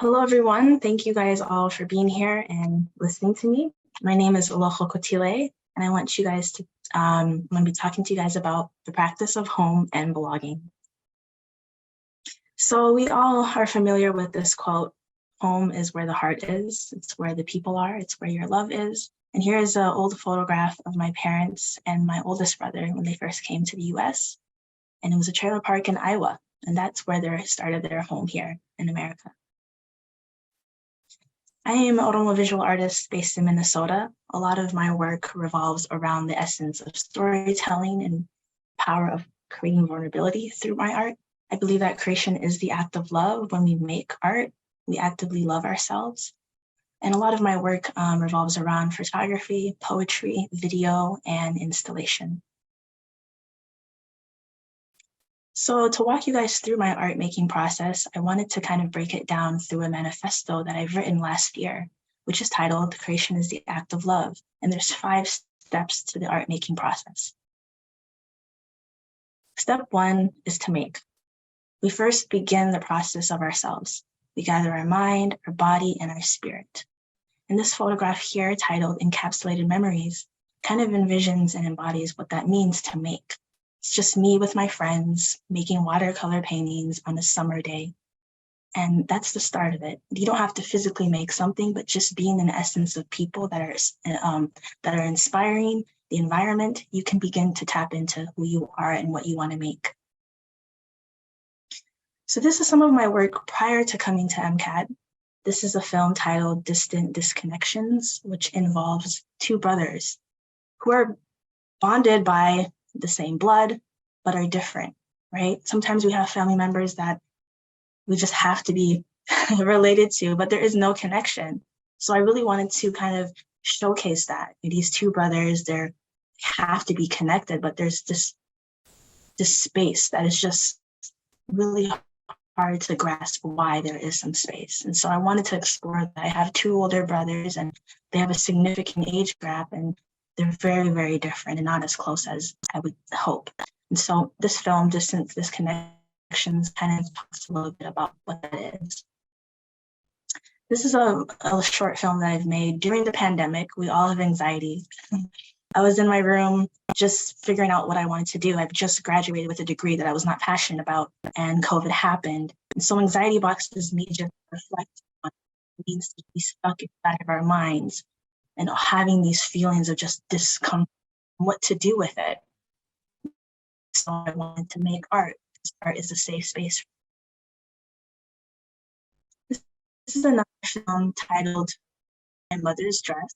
Hello, everyone. Thank you guys all for being here and listening to me. My name is Lokho Kotile, and I want you guys to, I'm going to be talking to you guys about the practice of home and belonging. So we all are familiar with this quote, home is where the heart is. It's where the people are. It's where your love is. And here is an old photograph of my parents and my oldest brother when they first came to the US. And it was a trailer park in Iowa. And that's where they started their home here in America. I am an audiovisual artist based in Minnesota. A lot of my work revolves around the essence of storytelling and power of creating vulnerability through my art. I believe that creation is the act of love. When we make art, we actively love ourselves. And a lot of my work revolves around photography, poetry, video, and installation. So to walk you guys through my art making process, I wanted to kind of break it down through a manifesto that I've written last year, which is titled Creation is the Act of Love. And there's 5 steps to the art making process. Step 1 is to make. We first begin the process of ourselves. We gather our mind, our body, and our spirit. And this photograph here, titled Encapsulated Memories, kind of envisions and embodies what that means to make. It's just me with my friends making watercolor paintings on a summer day. And that's the start of it. You don't have to physically make something, but just being in the essence of people that are inspiring the environment, you can begin to tap into who you are and what you want to make. So this is some of my work prior to coming to MCAD. This is a film titled Distant Disconnections, which involves 2 brothers who are bonded by the same blood, but are different, right? Sometimes we have family members that we just have to be related to, but there is no connection. So I really wanted to kind of showcase that. These 2 brothers, they have to be connected, but there's this space that is just really hard to grasp why there is some space. And so I wanted to explore that. I have 2 older brothers and they have a significant age gap, and they're very, very different and not as close as I would hope. And so this film, Distant Disconnections, kind of talks a little bit about what that is. This is a short film that I've made during the pandemic. We all have anxiety. I was in my room just figuring out what I wanted to do. I've just graduated with a degree that I was not passionate about, and COVID happened. And so anxiety boxes me just reflect on what it means to be stuck inside of our minds and having these feelings of just discomfort, what to do with it. So I wanted to make art, because art is a safe space. This is another film titled My Mother's Dress.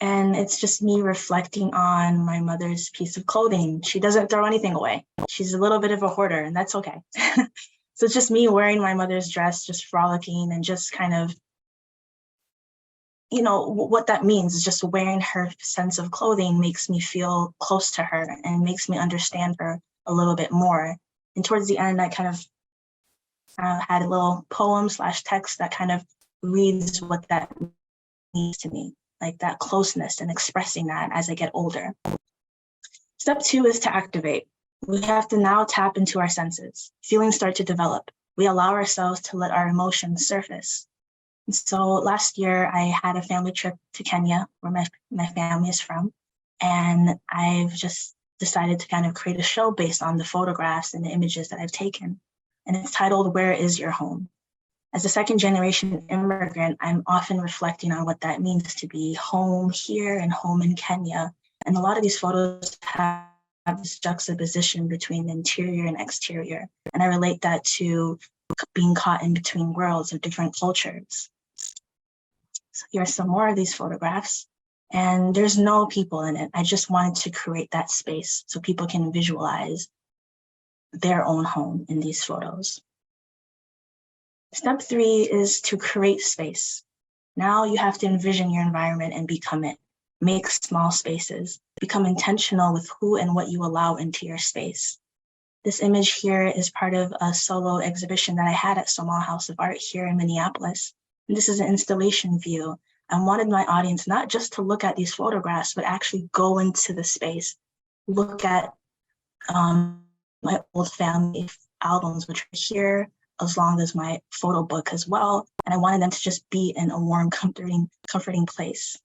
And it's just me reflecting on my mother's piece of clothing. She doesn't throw anything away. She's a little bit of a hoarder, and that's okay. So it's just me wearing my mother's dress, just frolicking and just kind of, what that means is just wearing her sense of clothing makes me feel close to her and makes me understand her a little bit more. And towards the end, I kind of had a little poem/text that kind of reads what that means to me, like that closeness and expressing that as I get older. Step 2 is to activate. We have to now tap into our senses. Feelings start to develop. We allow ourselves to let our emotions surface. And so last year I had a family trip to Kenya, where my family is from. And I've just decided to kind of create a show based on the photographs and the images that I've taken. And it's titled, Where is Your Home? As a 2nd-generation immigrant, I'm often reflecting on what that means to be home here and home in Kenya. And a lot of these photos have this juxtaposition between the interior and exterior. And I relate that to being caught in between worlds of different cultures. So here are some more of these photographs. And there's no people in it. I just wanted to create that space so people can visualize their own home in these photos. Step 3 is to create space. Now you have to envision your environment and become it. Make small spaces. Become intentional with who and what you allow into your space. This image here is part of a solo exhibition that I had at Small House of Art here in Minneapolis. And this is an installation view. I wanted my audience not just to look at these photographs, but actually go into the space, look at my old family albums, which are here, as long as my photo book as well. And I wanted them to just be in a warm, comforting place.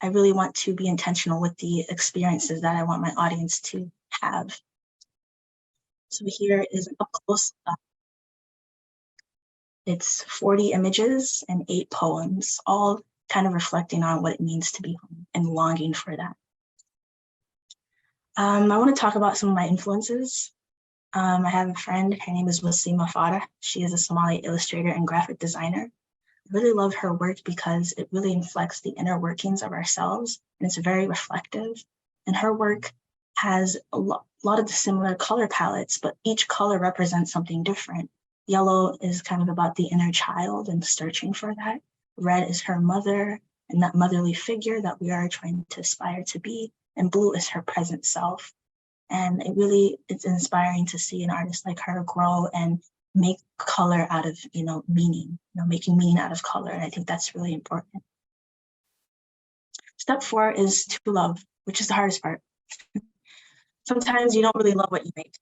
I really want to be intentional with the experiences that I want my audience to have. So here is an up close. It's 40 images and 8 poems, all kind of reflecting on what it means to be home and longing for that. I want to talk about some of my influences. I have a friend, her name is Wasima Farah. She is a Somali illustrator and graphic designer. I really love her work because it really reflects the inner workings of ourselves, and it's very reflective. And her work has a lot of the similar color palettes, but each color represents something different. Yellow is kind of about the inner child and searching for that. Red is her mother and that motherly figure that we are trying to aspire to be. And blue is her present self. And it's inspiring to see an artist like her grow and make color out of, meaning, making meaning out of color. And I think that's really important. Step 4 is to love, which is the hardest part. Sometimes you don't really love what you make.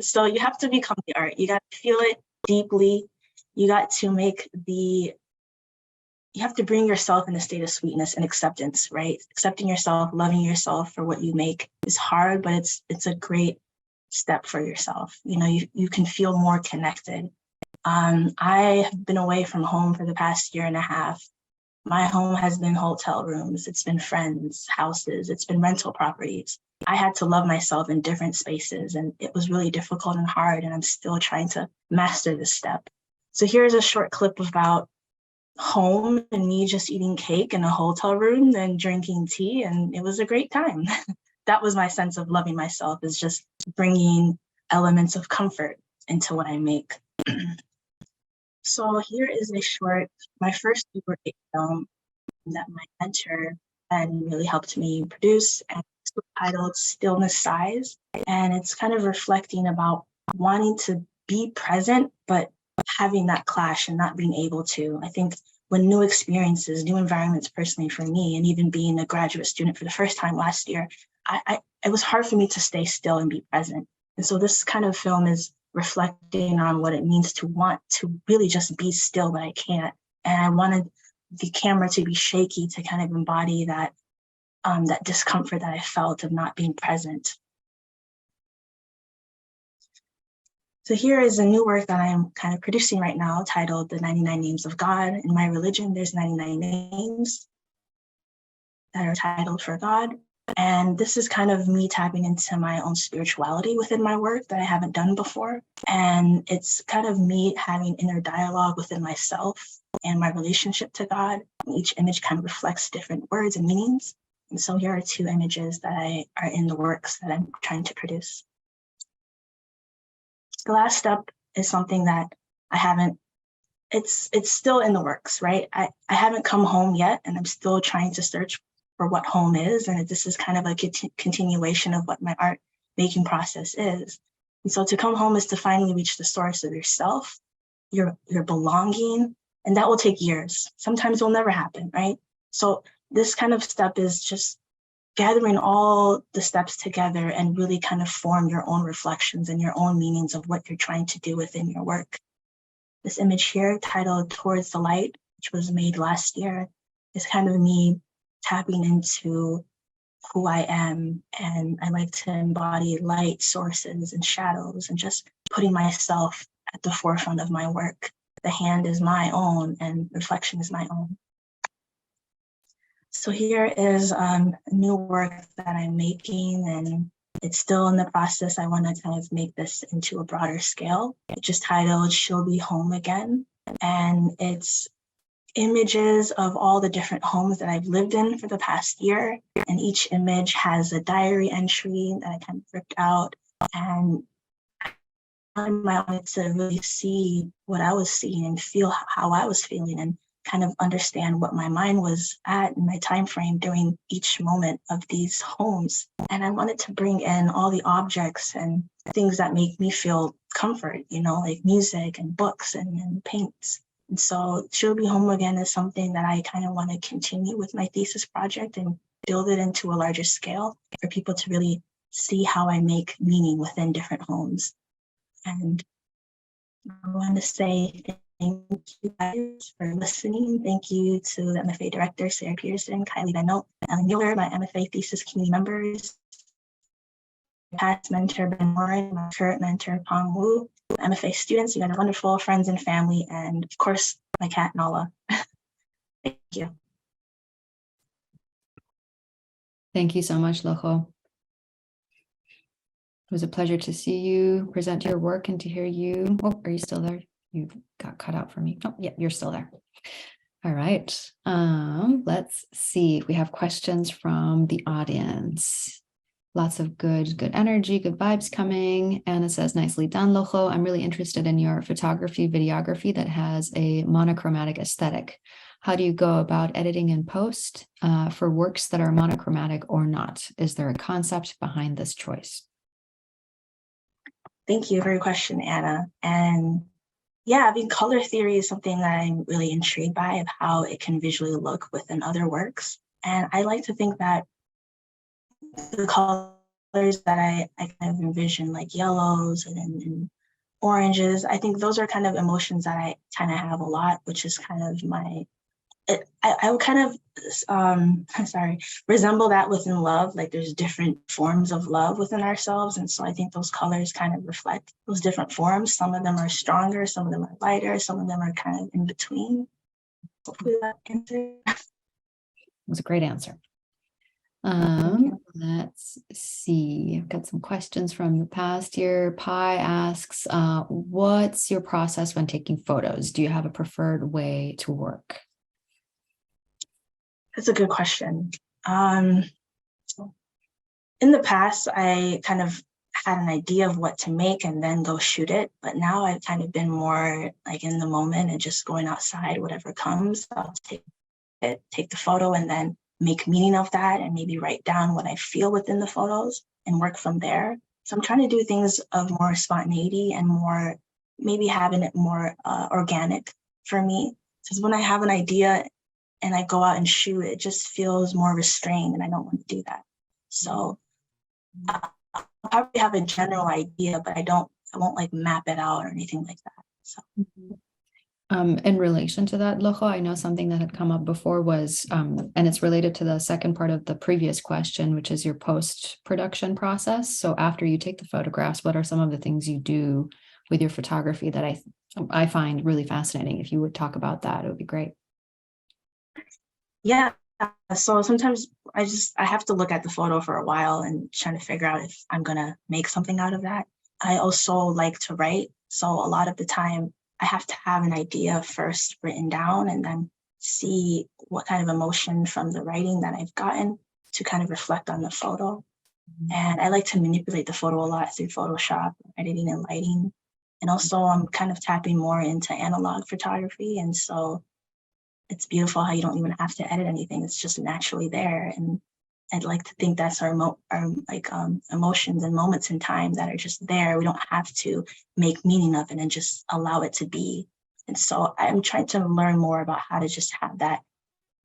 So you have to become the art. You got to feel it deeply. You have to bring yourself in a state of sweetness and acceptance, right? Accepting yourself, loving yourself for what you make is hard, but it's a great step for yourself. You can feel more connected. I have been away from home for the past 1.5 years. My home has been hotel rooms, it's been friends, houses, it's been rental properties. I had to love myself in different spaces, and it was really difficult and hard, and I'm still trying to master this step. So here's a short clip about home and me just eating cake in a hotel room and drinking tea, and it was a great time. That was my sense of loving myself, is just bringing elements of comfort into what I make. So here is my first Super 8 film that my mentor had really helped me produce, and it's titled Stillness Size. And it's kind of reflecting about wanting to be present, but having that clash and not being able to. I think when new experiences, new environments personally for me, and even being a graduate student for the first time last year, it was hard for me to stay still and be present. And so this kind of film is reflecting on what it means to want to really just be still, but I can't. And I wanted the camera to be shaky to kind of embody that discomfort that I felt of not being present. So here is a new work that I'm kind of producing right now titled The 99 Names of God. In my religion, there's 99 names that are titled for God. And this is kind of me tapping into my own spirituality within my work that I haven't done before. And it's kind of me having inner dialogue within myself and my relationship to God. And each image kind of reflects different words and meanings. And so here are 2 images that are in the works that I'm trying to produce. The last step is something that it's still in the works, right? I haven't come home yet, and I'm still trying to search for what home is. And this is kind of a continuation of what my art making process is. And so to come home is to finally reach the source of yourself, your belonging, and that will take years. Sometimes it will never happen, right? So this kind of step is just gathering all the steps together and really kind of form your own reflections and your own meanings of what you're trying to do within your work. This image here, titled Towards the Light, which was made last year, is kind of me tapping into who I am. And I like to embody light sources and shadows and just putting myself at the forefront of my work. The hand is my own and reflection is my own. So here is a new work that I'm making, and it's still in the process. I want to kind of make this into a broader scale. It's just titled She'll Be Home Again. And it's images of all the different homes that I've lived in for the past year. And each image has a diary entry that I kind of ripped out. And I wanted to really see what I was seeing and feel how I was feeling, and kind of understand what my mind was at in my time frame during each moment of these homes. And I wanted to bring in all the objects and things that make me feel comfort, like music and books and paints. And so She'll Be Home Again is something that I kind of want to continue with my thesis project and build it into a larger scale for people to really see how I make meaning within different homes. And I want to say thank you guys for listening. Thank you to the MFA director, Sarah Peterson, Kylie Benoit, Ellen Mueller, my MFA thesis community members, my past mentor, Ben Warren, my current mentor, Pong Wu, MFA students. You guys are wonderful, friends and family, and of course, my cat, Nala. Thank you. Thank you so much, Lokho. It was a pleasure to see you, present your work, and to hear you. Oh, are you still there? You got cut out for me. Oh, yeah, you're still there. All right. Let's see if we have questions from the audience. Lots of good energy, good vibes coming. Anna says, nicely done, Lokho. I'm really interested in your photography, videography that has a monochromatic aesthetic. How do you go about editing and post for works that are monochromatic or not? Is there a concept behind this choice? Thank you for your question, Anna. And yeah, I mean, color theory is something that I'm really intrigued by, of how it can visually look within other works. And I like to think that the colors that I kind of envision, like yellows and oranges, I think those are kind of emotions that I kind of have a lot, which is kind of my, I would kind of, resemble that within love. Like there's different forms of love within ourselves. And so I think those colors kind of reflect those different forms. Some of them are stronger, some of them are lighter, some of them are kind of in between. Hopefully that answers. It was a great answer. Let's see. I've got some questions from the past here. Pi asks, what's your process when taking photos? Do you have a preferred way to work? That's a good question. In the past, I kind of had an idea of what to make and then go shoot it. But now I've kind of been more like in the moment and just going outside, whatever comes, I'll take the photo and then make meaning of that and maybe write down what I feel within the photos and work from there. So I'm trying to do things of more spontaneity and more, maybe having it more organic for me. Because when I have an idea and I go out and shoot, it just feels more restrained and I don't want to do that. So I'll probably have a general idea, but I won't like map it out or anything like that. So. In relation to that, Lokho, I know something that had come up before was, and it's related to the second part of the previous question, which is your post-production process. So after you take the photographs, what are some of the things you do with your photography that I find really fascinating? If you would talk about that, it would be great. Yeah, so sometimes I have to look at the photo for a while and trying to figure out if I'm gonna make something out of that. I also like to write, so a lot of the time I have to have an idea first written down and then see what kind of emotion from the writing that I've gotten to kind of reflect on the photo. And I like to manipulate the photo a lot through Photoshop, editing and lighting. And also I'm kind of tapping more into analog photography. And so it's beautiful how you don't even have to edit anything. It's just naturally there. And I'd like to think that's our emotions and moments in time that are just there. We don't have to make meaning of it and just allow it to be. And so I'm trying to learn more about how to just have that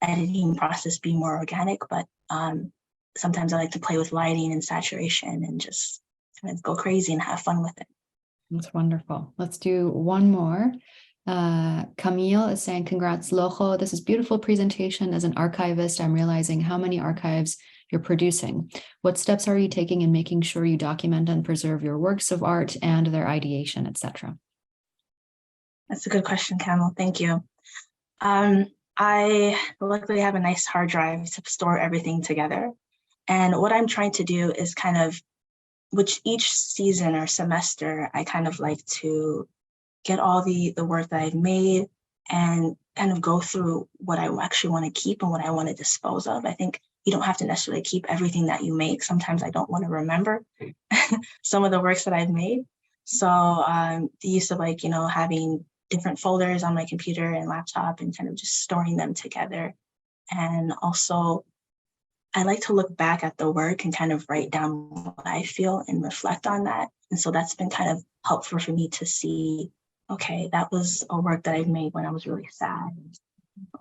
editing process be more organic. But sometimes I like to play with lighting and saturation and just kind of go crazy and have fun with it. That's wonderful. Let's do one more. Camille is saying, congrats, Lokho. This is beautiful presentation. As an archivist, I'm realizing how many archives you're producing. What steps are you taking in making sure you document and preserve your works of art and their ideation, etc.? That's a good question, Camille. Thank you. I luckily have a nice hard drive to store everything together. And what I'm trying to do is kind of, which each season or semester, I kind of like to get all the work that I've made and kind of go through what I actually want to keep and what I want to dispose of. I think you don't have to necessarily keep everything that you make. Sometimes I don't want to remember some of the works that I've made. So the use of having different folders on my computer and laptop and kind of just storing them together. And also I like to look back at the work and kind of write down what I feel and reflect on that. And so that's been kind of helpful for me to see, okay, that was a work that I've made when I was really sad.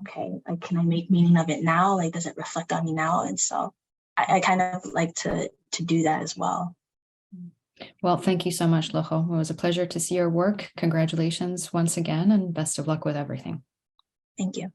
Okay, like, can I make meaning of it now? Like, does it reflect on me now? And so I kind of like to do that as well. Well, thank you so much, Lokho. It was a pleasure to see your work. Congratulations once again, and best of luck with everything. Thank you.